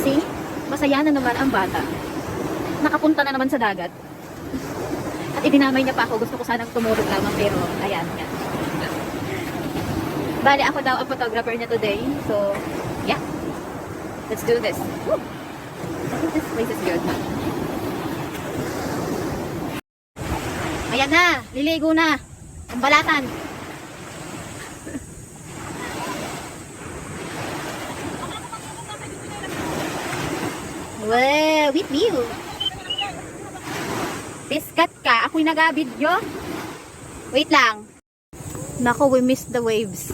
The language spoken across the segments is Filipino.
See? Masaya na naman ang bata. Nakapunta na naman sa dagat. At idinamay niya pa ako. Gusto ko sanang tumulog lamang pero ayan. Yan. Bali ako daw ang photographer niya today. So, yeah. Let's do this. Woo! I think this place is good. Ayan na. Liligo na. Ang balatan. Wow, with you. Piskat ka. Ako'y nag-video. Wait lang. Nako, we missed the waves.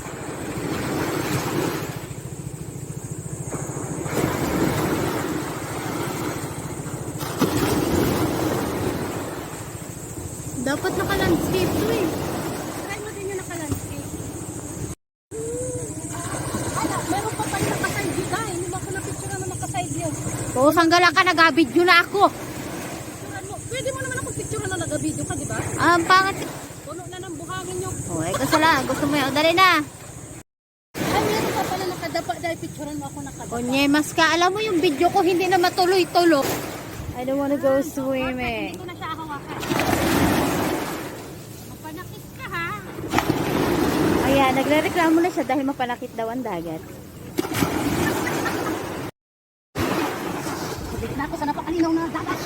Dapat naka-landscape to eh. Try mo din yung naka-landscape. Ala, meron pa pala naka-side view ka. Hindi mo ako na-picture na naka-side view. Oo, sanggala ka, nag-video na ako. Pwede mo naman ako picture na nag-video ka, di ba? Pangat. Puno na ng buhangin yung... Oh, kasala. Gusto mo yun. Dali na. Ay, meron pa pala nakadapa dahil picturean mo ako nakadapa. Onye, mas ka. Alam mo yung video ko hindi na matuloy-tuloy. I don't wanna go swimming. Hindi ko na siya hawakan. Mapanakit ka ha. Ayan, nagre-reklamo na siya dahil mapanakit daw ang dagat. Sabi na ako sa napakalinaw na dagat.